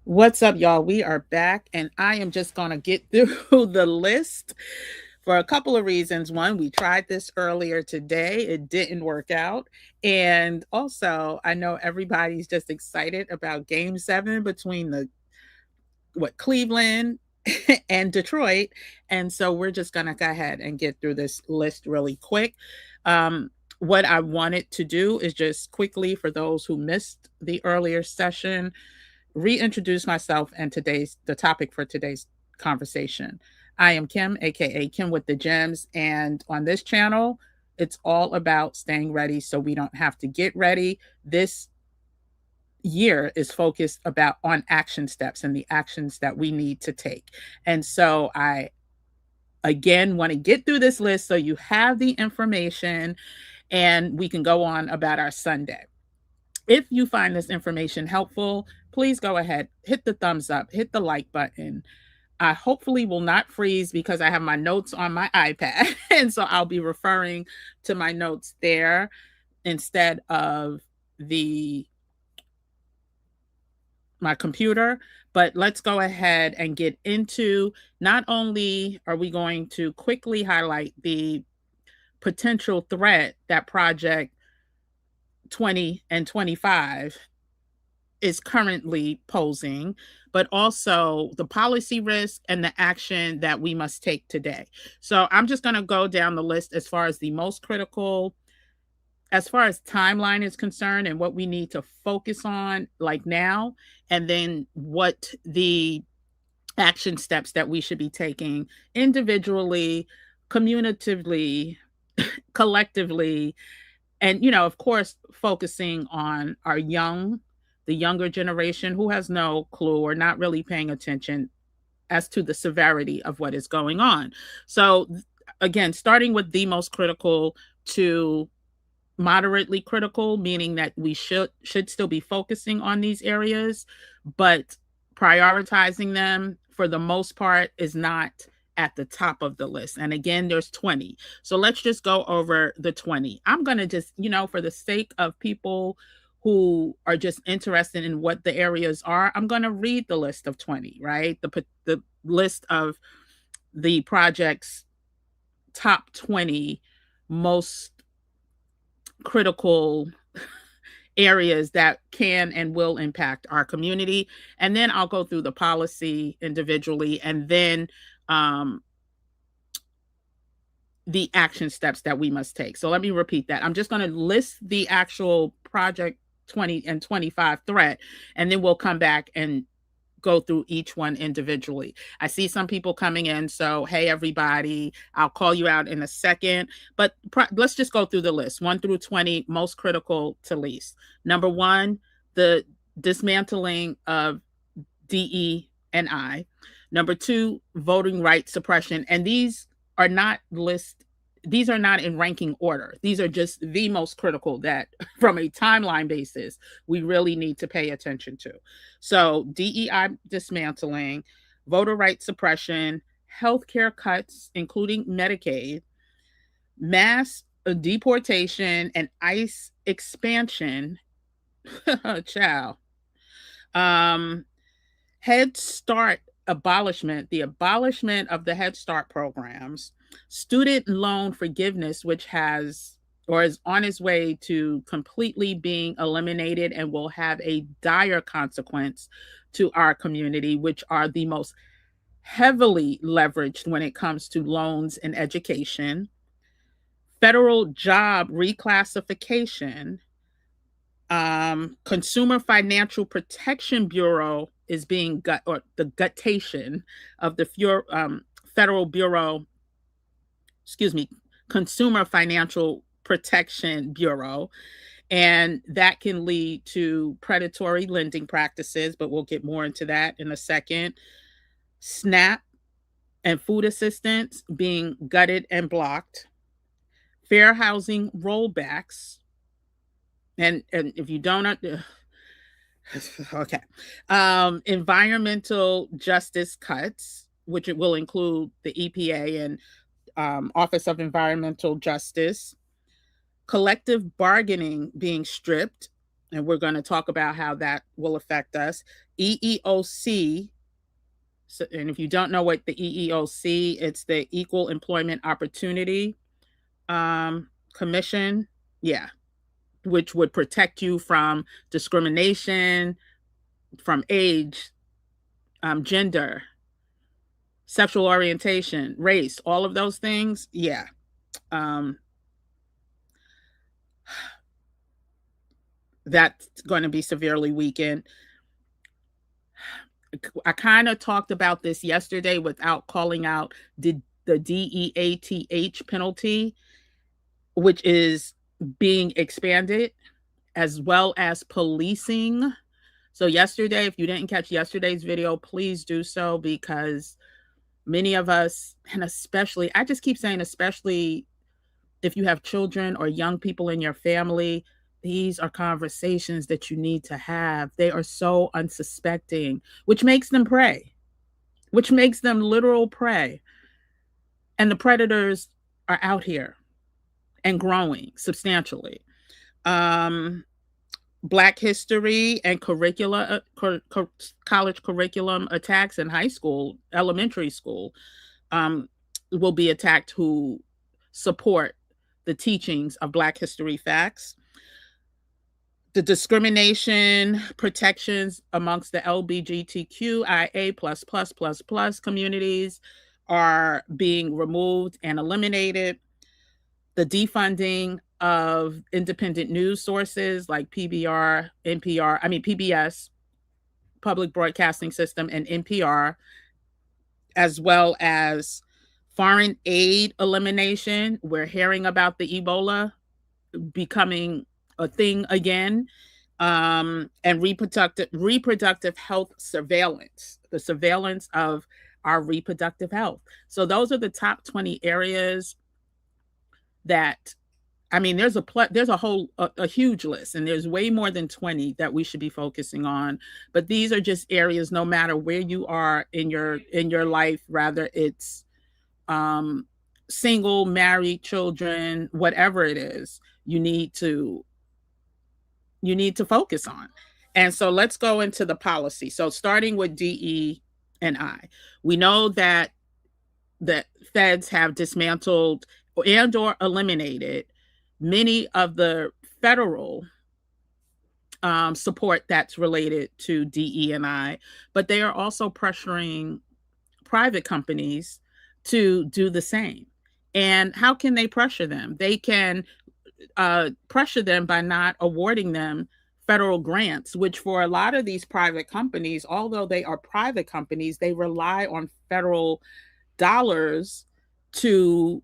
What's up, y'all? We are back, and I am just going to get through the list for a couple of reasons. One, we tried this earlier today, it didn't work out. And also, I know everybody's just excited about game 7 between Cleveland and Detroit. And so we're just going to go ahead and get through this list really quick. Um, what I wanted to do is just quickly, for those who missed the earlier session, reintroduce myself and the topic for today's conversation. I am Kim, aka Kim with the Gems, and on this channel, it's all about staying ready so we don't have to get ready. This year is focused about on action steps and the actions that we need to take. And so I again want to get through this list so you have the information and we can go on about our Sunday. If you find this information helpful, please go ahead, hit the thumbs up, hit the like button. I hopefully will not freeze because I have my notes on my iPad. And so I'll be referring to my notes there instead of the my computer. But let's go ahead and get into, not only are we going to quickly highlight the potential threat that Project 20 and 25 is currently posing, but also the policy risk and the action that we must take today. So I'm just going to go down the list as far as the most critical, as far as timeline is concerned, and what we need to focus on like now, and then what the action steps that we should be taking individually, communitively, collectively, and of course focusing on the younger generation who has no clue or not really paying attention as to the severity of what is going on. So again, starting with the most critical to moderately critical, meaning that we should still be focusing on these areas, but prioritizing them for the most part is not at the top of the list. And again, there's 20. So let's just go over the 20. I'm going to just, for the sake of people who are just interested in what the areas are, I'm going to read the list of 20, right? The list of the project's top 20 most critical areas that can and will impact our community. And then I'll go through the policy individually, and then the action steps that we must take. So let me repeat that. I'm just going to list the actual Project 20 and 25 threat, and then we'll come back and go through each one individually. I see some people coming in. So, hey, everybody, I'll call you out in a second. But let's just go through the list 1 through 20, most critical to least. Number 1, the dismantling of DE&I. Number 2, voting rights suppression. And these are not in ranking order. These are just the most critical that from a timeline basis, we really need to pay attention to. So DEI dismantling, voter rights suppression, healthcare cuts, including Medicaid, mass deportation, and ICE expansion. Child. Head Start abolishment, the abolishment of the Head Start programs, student loan forgiveness, which has or is on its way to completely being eliminated and will have a dire consequence to our community, which are the most heavily leveraged when it comes to loans and education, federal job reclassification, Consumer Financial Protection Bureau is being or the guttation of the Federal Bureau, Consumer Financial Protection Bureau. And that can lead to predatory lending practices, but we'll get more into that in a second. SNAP and food assistance being gutted and blocked. Fair housing rollbacks. And if you don't, okay. Environmental justice cuts, which it will include the EPA and Office of Environmental Justice. Collective bargaining being stripped. and we're going to talk about how that will affect us. EEOC. So, and if you don't know what the EEOC, it's the Equal Employment Opportunity Commission. Yeah, which would protect you from discrimination, from age, gender, sexual orientation, race, all of those things. Yeah. Um, that's going to be severely weakened. I kind of talked about this yesterday without calling out the DEATH penalty, which is being expanded, as well as policing. So yesterday, if you didn't catch yesterday's video, please do so, because many of us, and especially, I just keep saying, especially if you have children or young people in your family, these are conversations that you need to have. They are so unsuspecting, which makes them prey, which makes them literal prey. And the predators are out here and growing substantially. Black history and college curriculum attacks in high school, elementary school, will be attacked who support the teachings of Black history facts. The discrimination protections amongst the LGBTQIA++++ communities are being removed and eliminated. The defunding of independent news sources like PBR, NPR, PBS, Public Broadcasting System, and NPR, as well as foreign aid elimination. We're hearing about the Ebola becoming a thing again, and reproductive health surveillance, the surveillance of our reproductive health. So those are the top 20 areas that, there's a huge list, and there's way more than 20 that we should be focusing on. But these are just areas, no matter where you are in your life, rather it's single, married, children, whatever it is, you need to focus on. And so let's go into the policy. So starting with DE&I, we know that the feds have dismantled and or eliminated many of the federal support that's related to DE&I, but they are also pressuring private companies to do the same. And how can they pressure them? They can pressure them by not awarding them federal grants, which for a lot of these private companies, although they are private companies, they rely on federal dollars to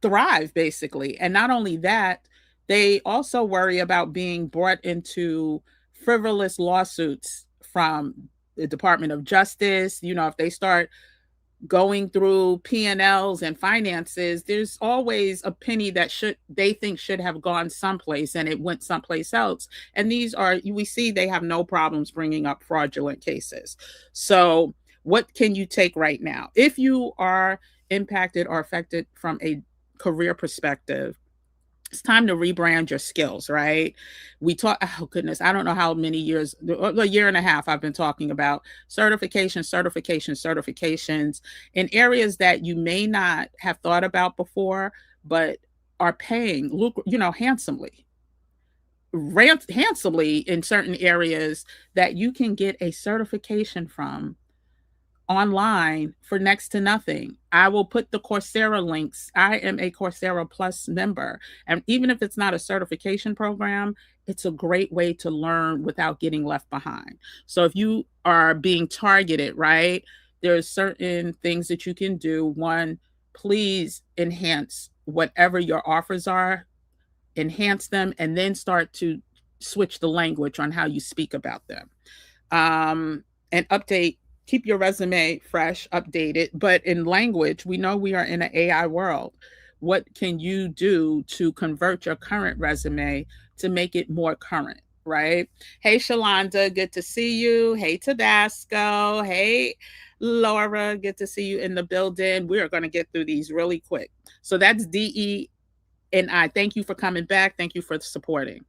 thrive, basically. And not only that, they also worry about being brought into frivolous lawsuits from the Department of Justice. If they start going through P&Ls and finances, there's always a penny that they think should have gone someplace and it went someplace else. And we see they have no problems bringing up fraudulent cases. So what can you take right now? If you are impacted or affected from a career perspective, it's time to rebrand your skills, right? Oh goodness, I don't know how many years, a year and a half, I've been talking about certifications in areas that you may not have thought about before, but are paying, handsomely in certain areas that you can get a certification from online for next to nothing. I will put the Coursera links. I am a Coursera Plus member. And even if it's not a certification program, it's a great way to learn without getting left behind. So if you are being targeted, right, there's certain things that you can do. One, please enhance whatever your offers are, enhance them, and then start to switch the language on how you speak about them. And keep your resume fresh, updated, but in language, we know we are in an AI world. What can you do to convert your current resume to make it more current, right? Hey, Shalonda, good to see you. Hey, Tabasco. Hey, Laura, good to see you in the building. We are going to get through these really quick. So that's DE&I. Thank you for coming back. Thank you for supporting.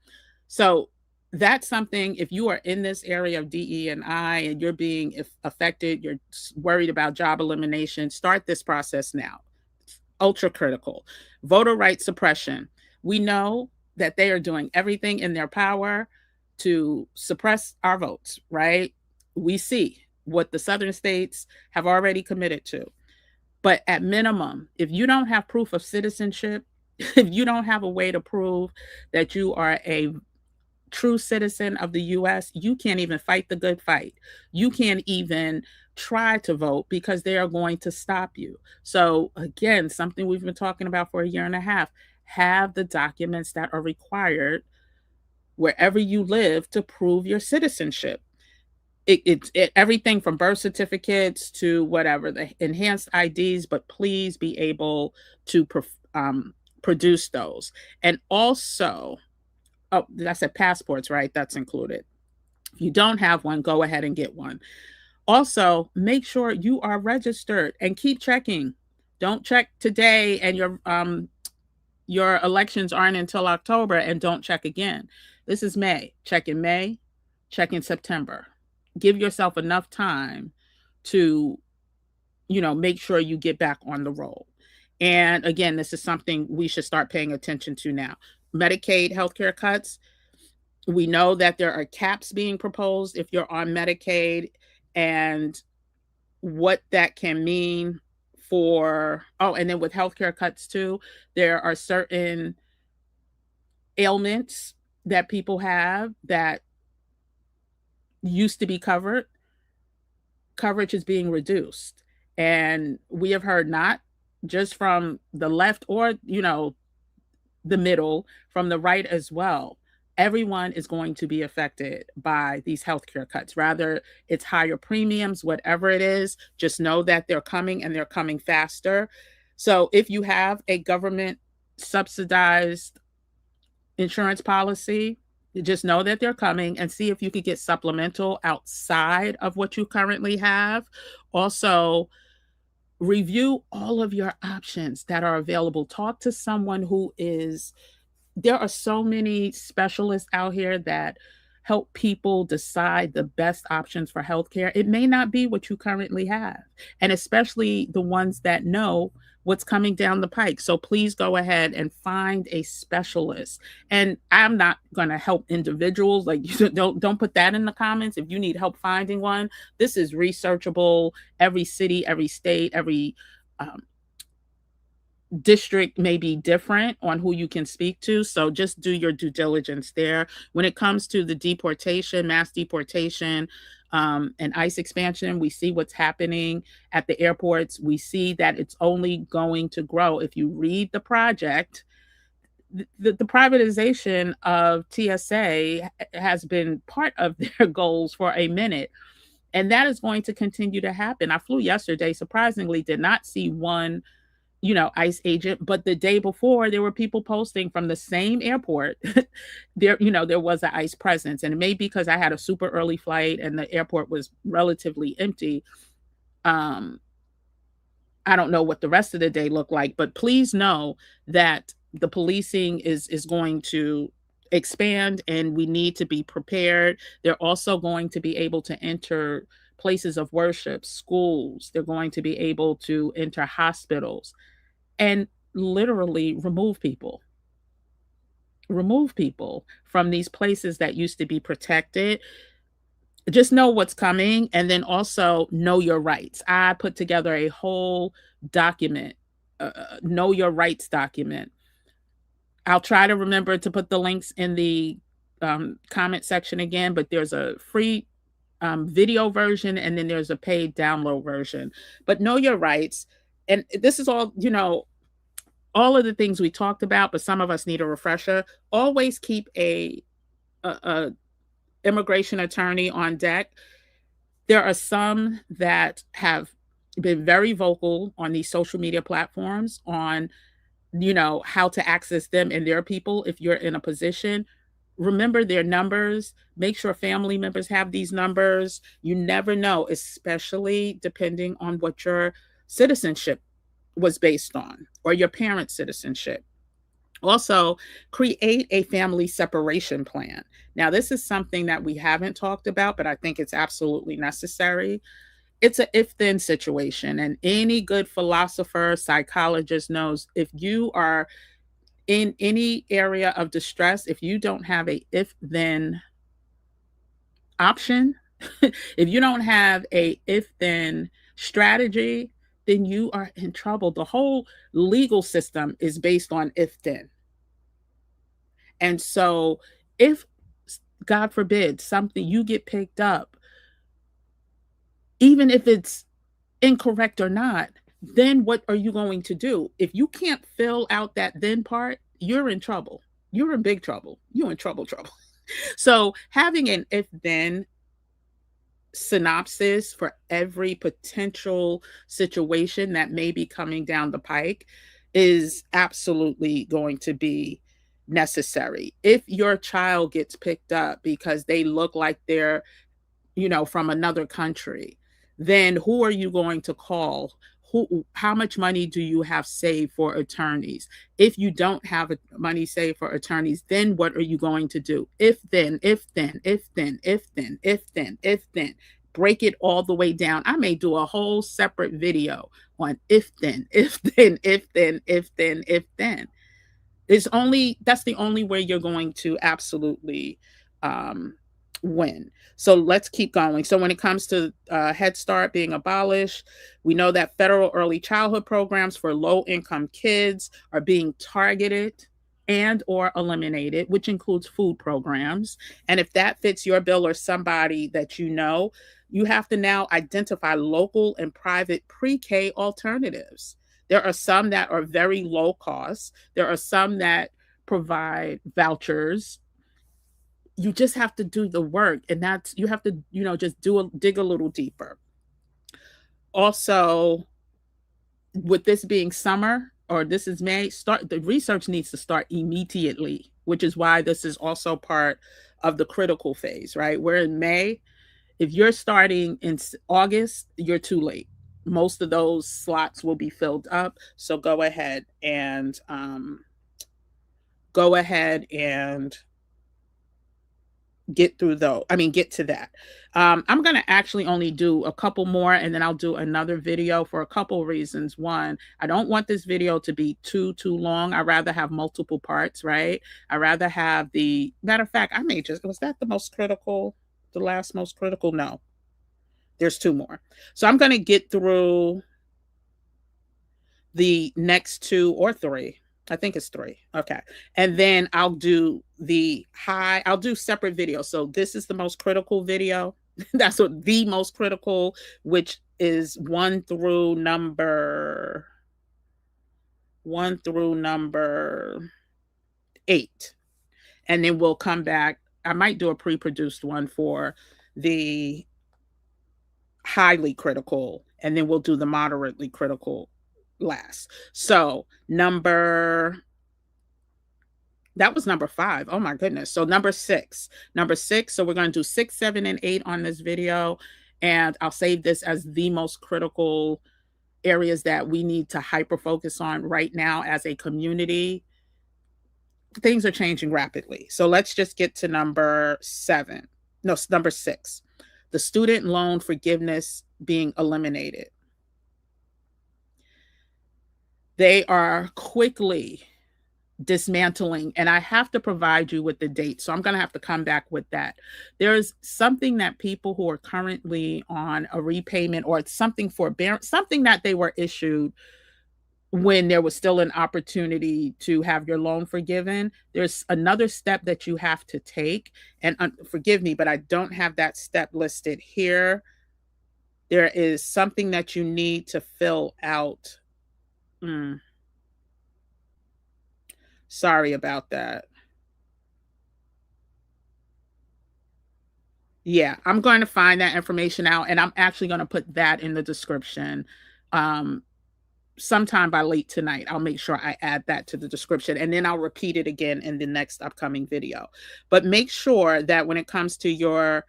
So that's something, if you are in this area of DE and I and you're being affected, you're worried about job elimination, start this process now. Ultra critical. Voter rights suppression. We know that they are doing everything in their power to suppress our votes, right? We see what the southern states have already committed to. But at minimum, if you don't have proof of citizenship, if you don't have a way to prove that you are a true citizen of the US, you can't even fight the good fight. You can't even try to vote because they are going to stop you. So, again, something we've been talking about for a year and a half, have the documents that are required wherever you live to prove your citizenship. Everything from birth certificates to whatever, the enhanced IDs, but please be able to produce those. And also, oh, I said passports, right? That's included. If you don't have one, go ahead and get one. Also, make sure you are registered and keep checking. Don't check today and your elections aren't until October, and don't check again. This is May. Check in May, check in September. Give yourself enough time to, make sure you get back on the roll. And again, this is something we should start paying attention to now. Medicaid healthcare cuts. We know that there are caps being proposed if you're on Medicaid, and what that can mean for, oh, and then with healthcare cuts too, there are certain ailments that people have that used to be covered. Coverage is being reduced. And we have heard, not just from the left or, the middle, from the right as well. Everyone is going to be affected by these healthcare cuts. Rather, it's higher premiums, whatever it is, just know that they're coming, and they're coming faster. So if you have a government subsidized insurance policy, just know that they're coming, and see if you could get supplemental outside of what you currently have. Also, review all of your options that are available. Talk to someone who is, there are so many specialists out here that help people decide the best options for healthcare. It may not be what you currently have, and especially the ones that know what's coming down the pike. So please go ahead and find a specialist. And I'm not going to help individuals. Like, don't put that in the comments. If you need help finding one, this is researchable. Every city, every state, every district may be different on who you can speak to. So just do your due diligence there. When it comes to the deportation, mass deportation, and ICE expansion, we see what's happening at the airports. We see that it's only going to grow. If you read the project, the privatization of TSA has been part of their goals for a minute. And that is going to continue to happen. I flew yesterday, surprisingly, did not see one ICE agent, but the day before there were people posting from the same airport. There was an ICE presence, and it may be because I had a super early flight and the airport was relatively empty. I don't know what the rest of the day looked like, but please know that the policing is going to expand, and we need to be prepared. They're also going to be able to enter places of worship, schools. They're going to be able to enter hospitals, and literally remove people from these places that used to be protected. Just know what's coming, and then also know your rights. I put together a whole document, know your rights document. I'll try to remember to put the links in the comment section again, but there's a free video version, and then there's a paid download version. But know your rights. And this is all, all of the things we talked about, but some of us need a refresher. Always keep a immigration attorney on deck. There are some that have been very vocal on these social media platforms on, how to access them and their people. If you're in a position, remember their numbers. Make sure family members have these numbers. You never know, especially depending on what your citizenship was based on, or your parents' citizenship. Also, create a family separation plan. Now, this is something that we haven't talked about, but I think it's absolutely necessary. It's a if then situation. And any good philosopher, psychologist knows if you are in any area of distress, if you don't have a if then option, if you don't have a if then strategy, then you are in trouble. The whole legal system is based on if then. And so, if God forbid something you get picked up, even if it's incorrect or not, then what are you going to do? If you can't fill out that then part, you're in trouble. You're in big trouble. You're in trouble. So, having an if then synopsis for every potential situation that may be coming down the pike is absolutely going to be necessary. If your child gets picked up because they look like they're, from another country, then who are you going to call? How much money do you have saved for attorneys? If you don't have money saved for attorneys, then what are you going to do? If then, if then, if then, if then, if then, if then. Break it all the way down. I may do a whole separate video on if then, if then, if then, if then, if then. That's the only way you're going to absolutely um, win. So let's keep going. So when it comes to Head Start being abolished, we know that federal early childhood programs for low income kids are being targeted and or eliminated, which includes food programs. And if that fits your bill or somebody that you have to now identify local and private pre-K alternatives. There are some that are very low cost. There are some that provide vouchers. You just have to do the work, and that's you have to, just dig a little deeper. Also, with this being summer or this is May, the research needs to start immediately, which is why this is also part of the critical phase, right? We're in May. If you're starting in August, you're too late. Most of those slots will be filled up. So go ahead and get through though. Get to that. I'm going to actually only do a couple more and then I'll do another video for a couple reasons. One, I don't want this video to be too long. I'd rather have multiple parts, right? I'd rather have matter of fact, was that the most critical? The last most critical? No, there's two more. So I'm going to get through the next two or three. I think it's three. Okay. And then I'll do separate videos. So this is the most critical video. That's what the most critical, which is one through number 8. And then we'll come back. I might do a pre-produced one for the highly critical, and then we'll do the moderately critical last. So that was number 5. Oh my goodness. So number 6. So we're going to do 6, 7, and 8 on this video. And I'll save this as the most critical areas that we need to hyper focus on right now as a community. Things are changing rapidly. So let's just get to number 6. The student loan forgiveness being eliminated. They are quickly dismantling, and I have to provide you with the date. So I'm going to have to come back with that. There's something that people who are currently on a repayment or something forbearance, something that they were issued when there was still an opportunity to have your loan forgiven, there's another step that you have to take. And forgive me, but I don't have that step listed here. There is something that you need to fill out. Sorry about that. Yeah, I'm going to find that information out, and I'm actually going to put that in the description. Sometime by late tonight, I'll make sure I add that to the description, and then I'll repeat it again in the next upcoming video. But make sure that when it comes to your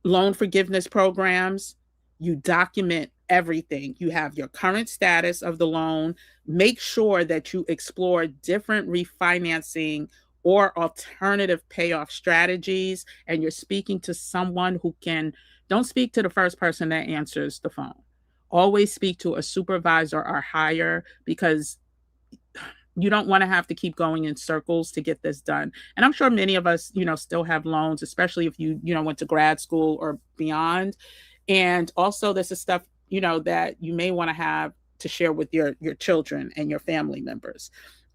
loan forgiveness programs, you document everything. You have your current status of the loan. Make sure that you explore different refinancing or alternative payoff strategies. And you're speaking to someone who can, don't speak to the first person that answers the phone. Always speak to a supervisor or higher, because you don't want to have to keep going in circles to get this done. And I'm sure many of us, still have loans, especially if you went to grad school or beyond. And also this is stuff, that you may want to have to share with your children and your family members.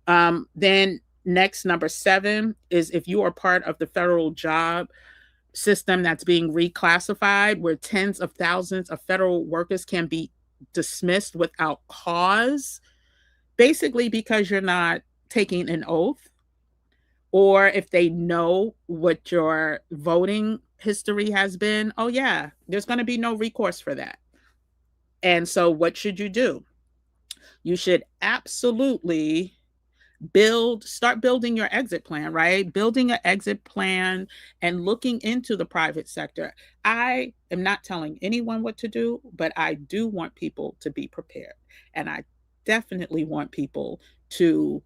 Then next, number 7 is if you are part of the federal job system that's being reclassified, where tens of thousands of federal workers can be dismissed without cause, basically because you're not taking an oath, or if they know what your voting history has been. Oh yeah, there's going to be no recourse for that. And so what should you do? You should absolutely start building your exit plan, right? Building an exit plan and looking into the private sector. I am not telling anyone what to do, but I do want people to be prepared. And I definitely want people to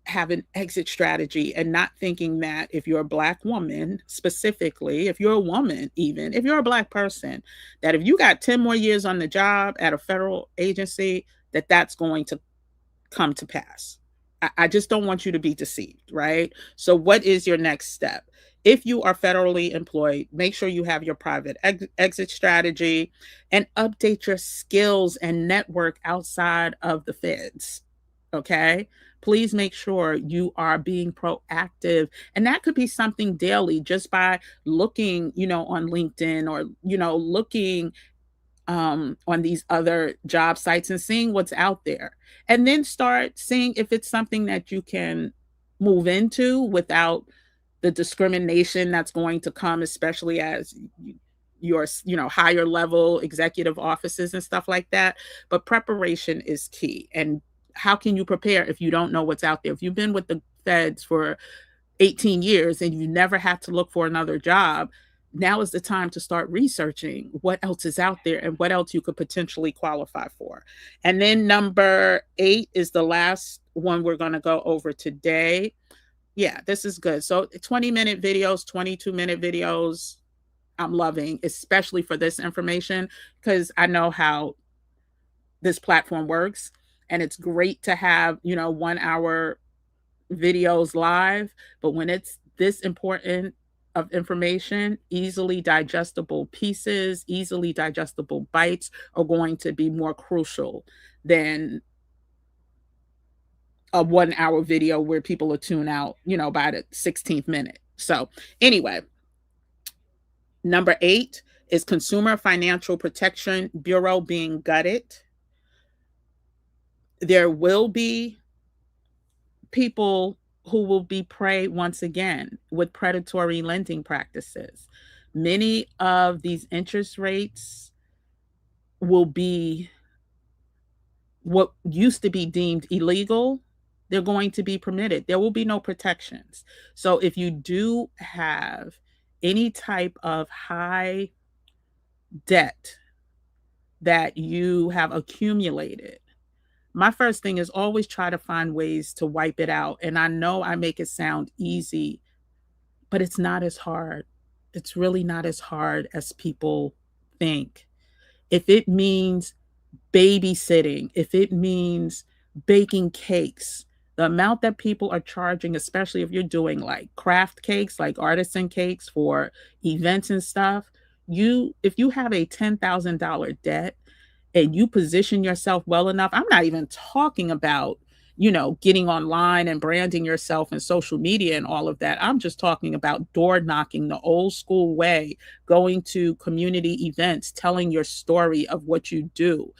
have an exit strategy, and not thinking that if you're a Black woman, specifically, if you're a woman, even if you're a Black person, that if you got 10 more years on the job at a federal agency, that's going to come to pass. I just don't want you to be deceived, right? So, what is your next step? If you are federally employed, make sure you have your private exit strategy and update your skills and network outside of the feds. Okay. Please make sure you are being proactive. And that could be something daily, just by looking, on LinkedIn, or, looking on these other job sites and seeing what's out there. And then start seeing if it's something that you can move into without the discrimination that's going to come, especially as your, higher level executive offices and stuff like that. But preparation is key. And how can you prepare if you don't know what's out there? If you've been with the feds for 18 years and you never had to look for another job, now is the time to start researching what else is out there and what else you could potentially qualify for. And then number 8 is the last one we're going to go over today. Yeah, this is good. So 20-minute videos, 22-minute videos, I'm loving, especially for this information, because I know how this platform works. And it's great to have, 1 hour videos live, but when it's this important of information, easily digestible pieces, easily digestible bites are going to be more crucial than a 1 hour video where people will tune out, by the 16th minute. So anyway, number 8 is Consumer Financial Protection Bureau being gutted. There will be people who will be prey once again with predatory lending practices. Many of these interest rates will be what used to be deemed illegal. They're going to be permitted. There will be no protections. So if you do have any type of high debt that you have accumulated, my first thing is always try to find ways to wipe it out. And I know I make it sound easy, but it's not as hard. It's really not as hard as people think. If it means babysitting, if it means baking cakes, the amount that people are charging, especially if you're doing like craft cakes, like artisan cakes for events and stuff, if you have a $10,000 debt and you position yourself well enough, I'm not even talking about, getting online and branding yourself and social media and all of that. I'm just talking about door knocking the old school way, going to community events, telling your story of what you do.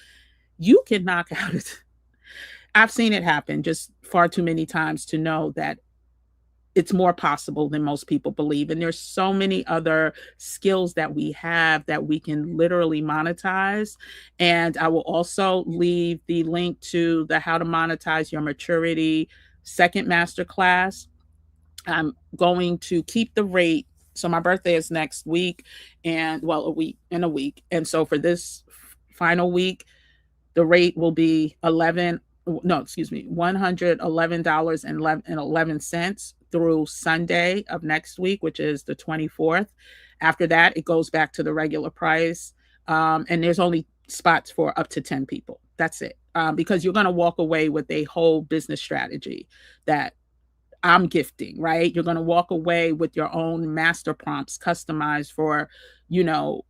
You can knock out it. I've seen it happen just far too many times to know that it's more possible than most people believe. And there's so many other skills that we have that we can literally monetize. And I will also leave the link to the How to Monetize Your Maturity second masterclass. I'm going to keep the rate. So my birthday is next week, and well, a week. And so for this final week, the rate will be $111.11 through Sunday of next week, which is the 24th. After that, it goes back to the regular price. And there's only spots for up to 10 people. That's it. Because you're going to walk away with a whole business strategy that I'm gifting, right? You're going to walk away with your own master prompts customized for, you know,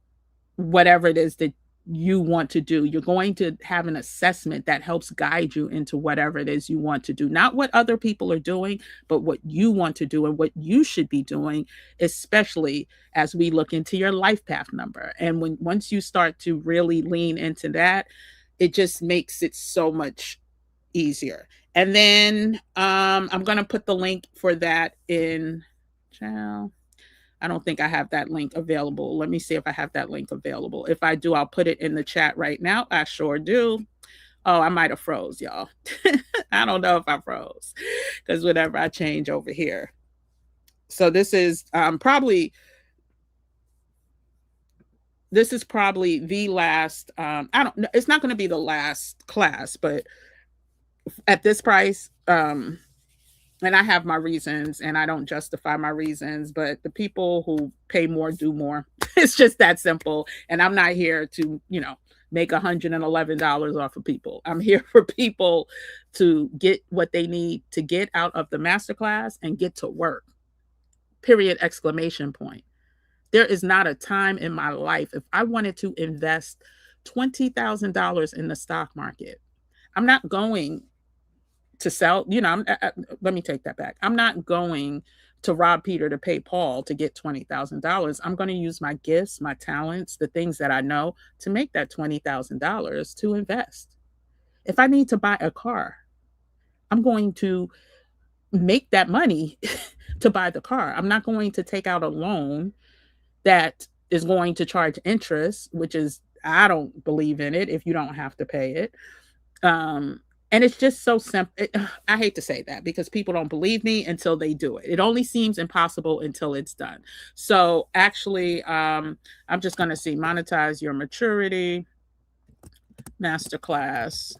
whatever it is that you want to do. You're going to have an assessment that helps guide you into whatever it is you want to do. Not what other people are doing, but what you want to do and what you should be doing, especially as we look into your life path number. And once you start to really lean into that, it just makes it so much easier. And then I'm going to put the link for that in. Child, I don't think I have that link available. Let me see if I have that link available. If I do, I'll put it in the chat right now. I sure do. Oh, I might have froze, y'all. I don't know if I froze because whenever I change over here. So this is probably the last. I don't know. It's not going to be the last class, but at this price, and I have my reasons and I don't justify my reasons, but the people who pay more do more. It's just that simple. And I'm not here to, make $111 off of people. I'm here for people to get what they need to get out of the masterclass and get to work. Period, exclamation point. There is not a time in my life, if I wanted to invest $20,000 in the stock market, I'm not going to sell, let me take that back. I'm not going to rob Peter to pay Paul to get $20,000. I'm going to use my gifts, my talents, the things that I know to make that $20,000 to invest. If I need to buy a car, I'm going to make that money to buy the car. I'm not going to take out a loan that is going to charge interest, which is, I don't believe in it if you don't have to pay it. And it's just so simple. I hate to say that because people don't believe me until they do it. It only seems impossible until it's done. So actually, I'm just going to see monetize your maturity masterclass.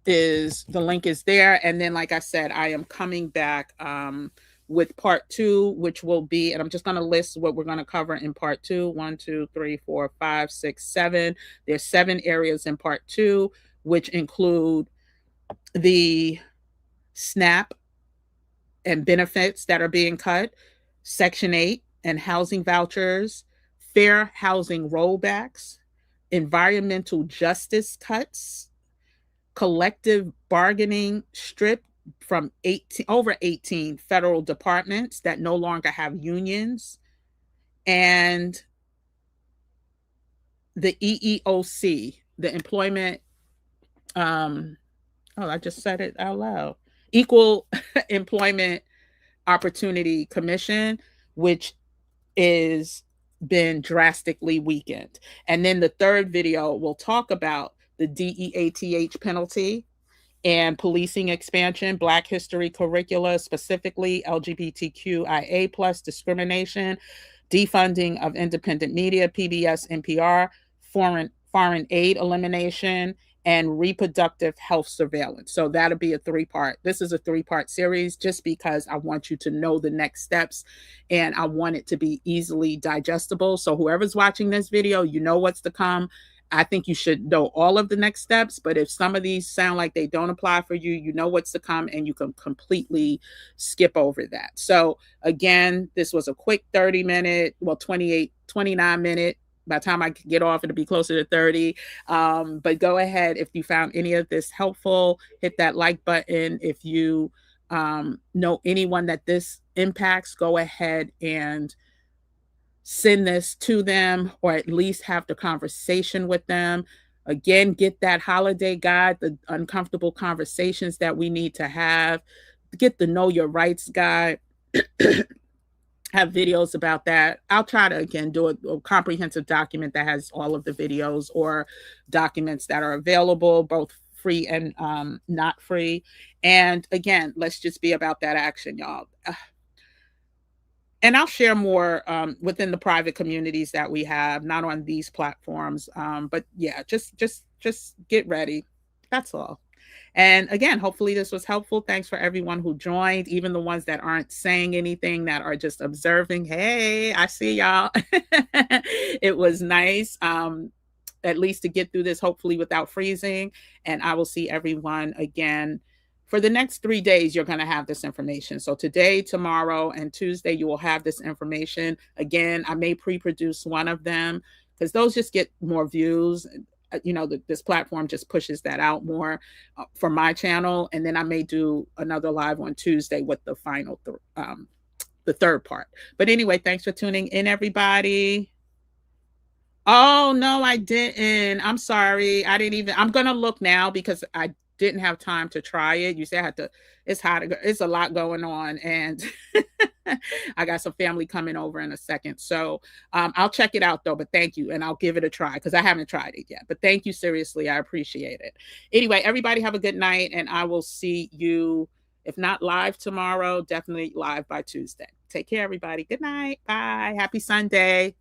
The link is there. And then, like I said, I am coming back with part 2, which will be, and I'm just going to list what we're going to cover in part 2. 1, 2, 3, 4, 5, 6, 7. There's 7 areas in part 2, which include the SNAP and benefits that are being cut, Section 8 and housing vouchers, fair housing rollbacks, environmental justice cuts, collective bargaining stripped from over 18 federal departments that no longer have unions, and the EEOC, the Employment, I just said it out loud, Equal Employment Opportunity Commission, which is been drastically weakened. And then the third video will talk about the DEATH penalty and policing expansion, Black history curricula, specifically LGBTQIA plus discrimination, defunding of independent media, PBS, NPR, foreign aid elimination, and reproductive health surveillance. So that'll be a 3-part. This is a 3-part series just because I want you to know the next steps and I want it to be easily digestible. So whoever's watching this video, you know what's to come. I think you should know all of the next steps, but if some of these sound like they don't apply for you, you know what's to come and you can completely skip over that. So again, this was a quick 30-minute, 29-minute. By the time I get off, it'll be closer to 30. But go ahead. If you found any of this helpful, hit that like button. If you know anyone that this impacts, go ahead and send this to them, or at least have the conversation with them. Again, get that holiday guide, the uncomfortable conversations that we need to have. Get the Know Your Rights guide. Have videos about that. I'll try to, again, do a comprehensive document that has all of the videos or documents that are available, both free and not free. And again, let's just be about that action, y'all. And I'll share more within the private communities that we have, not on these platforms. But yeah, just get ready. That's all. And again, hopefully this was helpful. Thanks for everyone who joined, even the ones that aren't saying anything, that are just observing. Hey, I see y'all. It was nice. At least to get through this, hopefully without freezing. And I will see everyone again for the next 3 days. You're going to have this information. So today, tomorrow, and Tuesday, you will have this information. Again, I may pre-produce one of them because those just get more views. This platform just pushes that out more for my channel. And then I may do another live on Tuesday with the final, the third part. But anyway, thanks for tuning in, everybody. Oh, no, I didn't. I'm sorry. I didn't even, I'm gonna look now because I didn't have time to try it. You say I had to, it's hot, it's a lot going on, and I got some family coming over in a second. So I'll check it out though, but thank you. And I'll give it a try because I haven't tried it yet. But thank you, seriously. I appreciate it. Anyway, everybody have a good night, and I will see you, if not live tomorrow, definitely live by Tuesday. Take care, everybody. Good night. Bye. Happy Sunday.